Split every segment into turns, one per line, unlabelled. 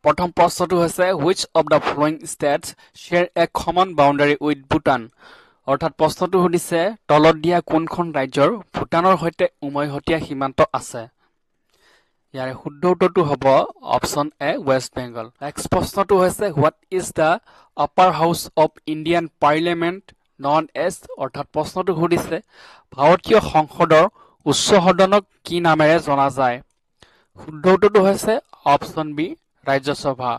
প্ৰথম প্ৰশ্নটো হৈছে which of the following states share a common boundary with Bhutan? অৰ্থাৎ প্ৰশ্নটো সুধিছে তলত দিয়া কোনখন ৰাজ্যৰ ভূটানৰ সৈতে উমৈহতীয়া সীমান্ত আছে? ইয়াৰে শুদ্ধ উত্তৰটো হ'ব অপচন এ ৱেষ্ট বেংগল। নেক্সট প্ৰশ্নটো হৈছে what is the upper house of Indian Parliament known as? অৰ্থাৎ প্ৰশ্নটো সুধিছে ভাৰতীয় সংসদৰ উচ্চ সদনক কি নামেৰে জনা যায়? শুদ্ধ উত্তৰটো হৈছে অপচন বি ৰাজ্যসভা।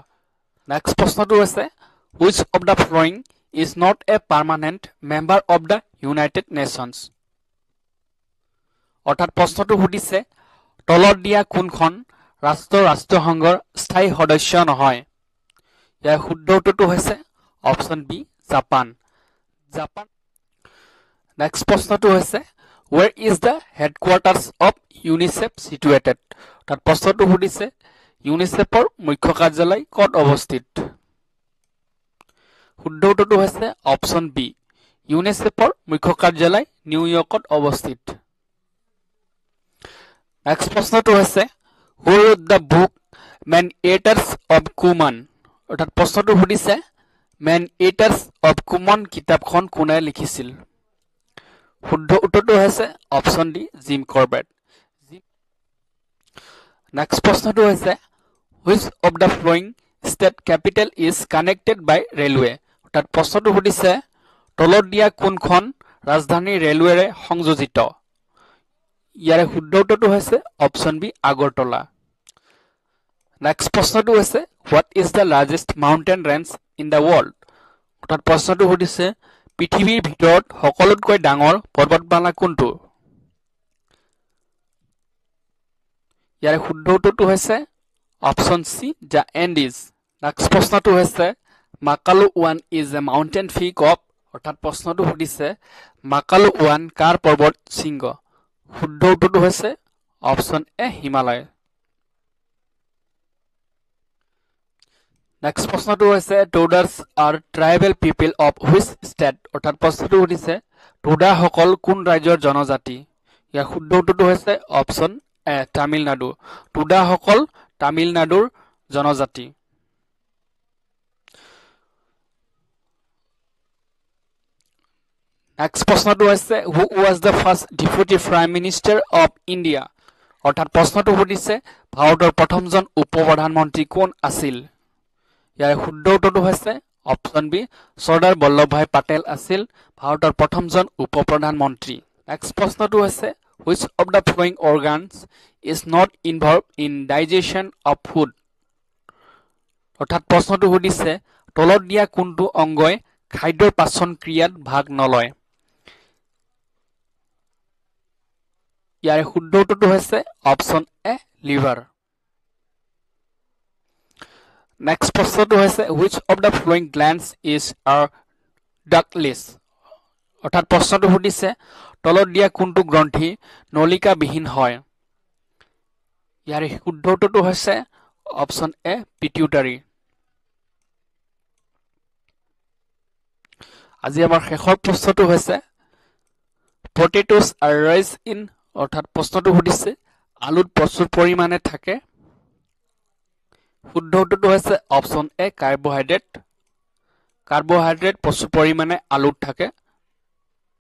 নেক্সট প্ৰশ্নটো হৈছে which of the following is not a permanent member of the United Nations? অৰ্থাৎ প্ৰশ্নটো সুধিছে তলত দিয়া কোনখন ৰাষ্ট্ৰসংঘৰ স্থায়ী সদস্য নহয়? ইয়াৰ শুদ্ধ উত্তৰটো হৈছে অপচন বি জাপান। নেক্সট প্ৰশ্নটো হৈছে where is the headquarters of UNICEF situated? অৰ্থাৎ প্ৰশ্নটো সুধিছে ইউনিচেফৰ মুখ্য কাৰ্যালয় ক'ত অৱস্থিত? শুদ্ধ উত্তৰটো হৈছে অপচন বি ইউনিচেফৰ মুখ্য কাৰ্যালয় নিউয়ৰ্কত অৱস্থিত। নেক্সট প্ৰশ্নটো হৈছে who wrote the book Man Eaters of Kuman? অৰ্থাৎ প্ৰশ্নটো সুধিছে Man Eaters of Kuman কিতাপখন কোনে লিখিছিল? শুদ্ধ উত্তৰটো হৈছে option D Jim Corbett. Next প্ৰশ্নটো হৈছে which of the following state capital is connected by railway? অৰ্থাৎ প্ৰশ্নটো সুধিছে তলত দিয়া কোনখন ৰাজধানী ৰেলৱেৰে সংযোজিত? ইয়াৰে শুদ্ধ উত্তৰটো হৈছে অপচন বি আগৰতলা। নেক্সট প্ৰশ্নটো হৈছে what is the largest mountain range in the world? অৰ্থাৎ প্ৰশ্নটো সুধিছে পৃথিৱীৰ ভিতৰত সকলোতকৈ ডাঙৰ পৰ্বতমালা কোনটো? ইয়াৰে শুদ্ধ উত্তৰটো হৈছে option C the Andes. Next প্ৰশ্নটো হৈছে Makalu 1 is a mountain peak of? অৰ্থাৎ প্ৰশ্নটো সুধিছে মাকালু 1 কাৰ পৰ্বত শৃংগ? শুদ্ধ উত্তৰটো হৈছে অপচন এ হিমালয়। নেক্সট প্ৰশ্নটো হৈছে Todas are tribal people of which state? অৰ্থাৎ প্ৰশ্নটো সুধিছে টুডাসকল কোন ৰাজ্যৰ জনজাতি? ইয়াৰ শুদ্ধ উত্তৰটো হৈছে অপচন এ তামিলনাডু। টুডাসকল তামিলনাডুৰ জনজাতি। নেক্সট প্ৰশ্নটো হৈছে who was the first deputy prime minister of India? অৰ্থাৎ প্ৰশ্নটো সুধিছে ভাৰতৰ প্ৰথমজন উপ প্ৰধানমন্ত্ৰী কোন আছিল? ইয়াৰ শুদ্ধ উত্তৰটো হৈছে অপচন বি চৰ্দাৰ বল্লভভাই পেটেল আছিল ভাৰতৰ প্ৰথমজন উপ প্ৰধানমন্ত্ৰী। নেক্সট প্ৰশ্নটো হৈছে which of the following organs is not involved in digestion of food? অৰ্থাৎ প্ৰশ্নটো সুধিছে তলত দিয়া কোনটো অংগই খাদ্যৰ পাচন ক্ৰিয়াত ভাগ নলয়? ইয়াৰে শুদ্ধ উত্তৰটো হৈছে অপচন এ লিভাৰ। নেক্সট প্ৰশ্নটো হৈছে which of the following glands is ductless? অৰ্থাৎ প্ৰশ্নটো সুধিছে তলত দিয়া কোনটো গ্ৰন্থি নলিকাবিহীন হয়? ইয়াৰে শুদ্ধ উত্তৰটো হৈছে অপচন এ পিটিউটাৰী। আজি আমাৰ শেষৰ প্ৰশ্নটো হৈছে পটেটোছ are raised in? অৰ্থাৎ প্ৰশ্নটো সুধিছে আলুত প্ৰচুৰ পৰিমাণে থাকে? শুদ্ধ উত্তৰটো হৈছে অপচন এ কাৰ্বহাইড্ৰেট প্ৰচুৰ পৰিমাণে আলুত থাকে।